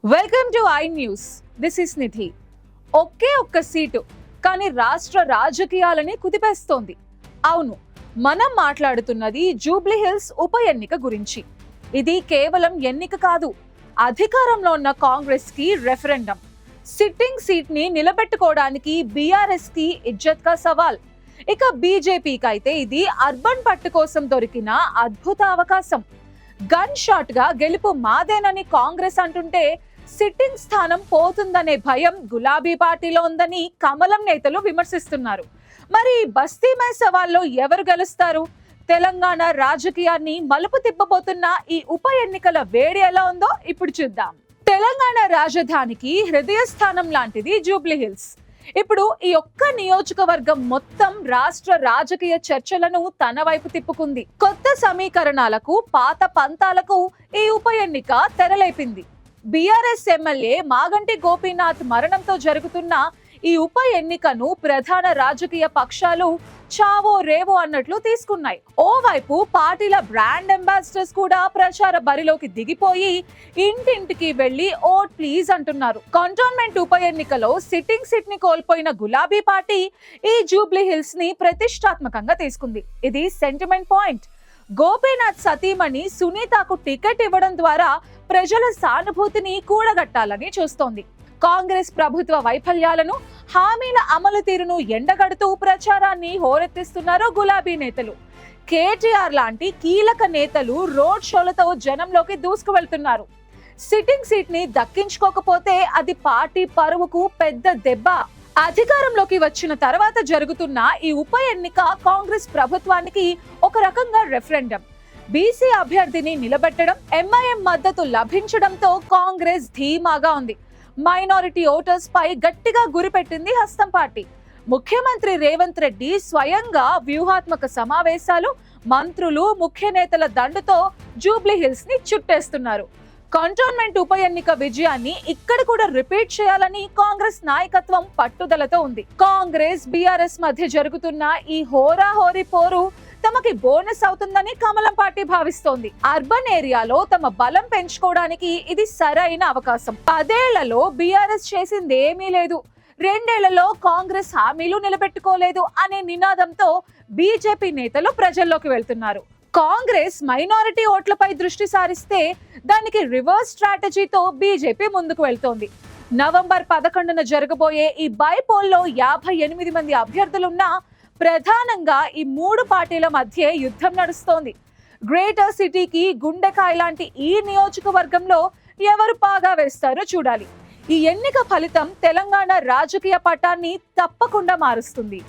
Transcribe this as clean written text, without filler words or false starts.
Welcome to I news. This is Nidhi. ఒకే ఒక్క seat కానీ రాష్ట్ర రాజకీయాలని కుదిపేస్తోంది. అవును, మనం మాట్లాడుతున్నది జూబ్లీ హిల్స్ ఉప ఎన్నిక గురించి. ఇది కేవలం ఎన్నిక కాదు, అధికారంలో ఉన్న కాంగ్రెస్ కి రెఫరెండం. సిట్టింగ్ సీట్ ని నిలబెట్టుకోవడానికి బీఆర్ఎస్ కి ఇజ్జత్ కా సవాల్. ఇక బీజేపీకి అయితే ఇది అర్బన్ పట్టు కోసం దొరికిన అద్భుత అవకాశం. గన్ షాట్ గా గెలుపు మాదేనని కాంగ్రెస్ అంటుంటే సిట్టింగ్ స్థానం పోతుందనే భయం గులాబీ పార్టీలో ఉందని కమలం నేతలు విమర్శిస్తున్నారు. మరి బస్తీ మే సవాల్లో ఎవరు గెలుస్తారు? తెలంగాణ రాజకీయాన్ని మలుపు తిప్పబోతున్న ఈ ఉప ఎన్నికల వేడి ఎలా ఉందో ఇప్పుడు చూద్దాం. తెలంగాణ రాజధానికి హృదయ స్థానం లాంటిది జూబ్లీ హిల్స్. ఇప్పుడు ఈ ఒక్క నియోజకవర్గం మొత్తం రాష్ట్ర రాజకీయ చర్చలను తన వైపు తిప్పుకుంది. కొత్త సమీకరణాలకు, పాత పంతాలకు ఈ ఉప ఎన్నిక తెరలేపింది. బీఆర్ఎస్ ఎమ్మెల్యే మాగంటి గోపీనాథ్ మరణంతో జరుగుతున్న ఈ ఉప ఎన్నికను ప్రధాన రాజకీయ పక్షాలు చావో రేవో అన్నట్లు తీసుకున్నాయి. ఓవైపు పార్టీల బ్రాండ్ అంబాసిడర్స్ కూడా ప్రచార బరిలోకి దిగిపోయి ఇంటింటికి వెళ్లి ఓట్ ప్లీజ్ అంటున్నారు. కంటోన్మెంట్ ఉప ఎన్నికలో సిట్టింగ్ సీట్ ని కోల్పోయిన గులాబీ పార్టీ ఈ జూబ్లీ హిల్స్ ని ప్రతిష్టాత్మకంగా తీసుకుంది. ఇది సెంటిమెంట్ పాయింట్. గోపీనాథ్ సతీమణి సునీతకు టికెట్ ఇవ్వడం ద్వారా ప్రజల సానుభూతిని కూడగట్టాలని చూస్తోంది. కాంగ్రెస్ ప్రభుత్వ వైఫల్యాలను, హామీల అమలు తీరును ఎండగడుతూ ప్రచారాన్ని హోరెత్తిస్తున్నారు గులాబీ నేతలు. కేటీఆర్ లాంటి కీలక నేతలు రోడ్ షోలతో జనంలోకి దూసుకు వెళ్తున్నారు. సిట్టింగ్ సీట్ ని దక్కించుకోకపోతే అది పార్టీ పరువుకు పెద్ద దెబ్బ. అధికారంలోకి వచ్చిన తర్వాత జరుగుతున్న ఈ ఉప ఎన్నిక కాంగ్రెస్ ప్రభుత్వానికి ఒక రకంగా రెఫరెండం. బీసీ అభ్యర్థిని నిలబెట్టడం, ఎంఐఎం మద్దతు లభించడంతో కాంగ్రెస్ ధీమాగా ఉంది. మైనారిటీ ఓటర్స్ పై గట్టిగా గురిపెట్టింది హస్తం పార్టీ. ముఖ్యమంత్రి రేవంత్ రెడ్డి స్వయంగా వ్యూహాత్మక సమావేశాలు, మంత్రులు, ముఖ్య నేతల దండుతో జూబ్లీ హిల్స్ ని చుట్టేస్తున్నారు. కంటోన్మెంట్ ఉప ఎన్నిక విజయాన్ని ఇక్కడ కూడా రిపీట్ చేయాలని కాంగ్రెస్ నాయకత్వం పట్టుదలతో ఉంది. కాంగ్రెస్ బీఆర్ఎస్ మధ్య జరుగుతున్న ఈ హోరాహోరీ పోరు తమకి బోనస్ అవుతుందని కమలం పార్టీ భావిస్తోంది. అర్బన్ ఏరియాలో తమ బలం పెంచుకోవడానికి ఇది సరైన అవకాశం. 10 ఏళ్లలో బీఆర్ఎస్ చేసింది ఏమీ లేదు, 2 ఏళ్లలో కాంగ్రెస్ హామీలు నిలబెట్టుకోలేదు అనే నినాదంతో బీజేపీ నేతలు ప్రజల్లోకి వెళ్తున్నారు. కాంగ్రెస్ మైనారిటీ ఓట్లపై దృష్టి సారిస్తే దానికి రివర్స్ స్ట్రాటజీతో బీజేపీ ముందుకు వెళ్తోంది. నవంబర్ 11న జరగబోయే ఈ బైపోల్లో 58 మంది అభ్యర్థులున్నా ప్రధానంగా ఈ 3 పార్టీల మధ్య యుద్ధం నడుస్తోంది. గ్రేటర్ సిటీకి గుండెకాయ లాంటి ఈ నియోజకవర్గంలో ఎవరు పాగా వేస్తారో చూడాలి. ఈ ఎన్నిక ఫలితం తెలంగాణ రాజకీయ పటాన్ని తప్పకుండా మారుస్తుంది.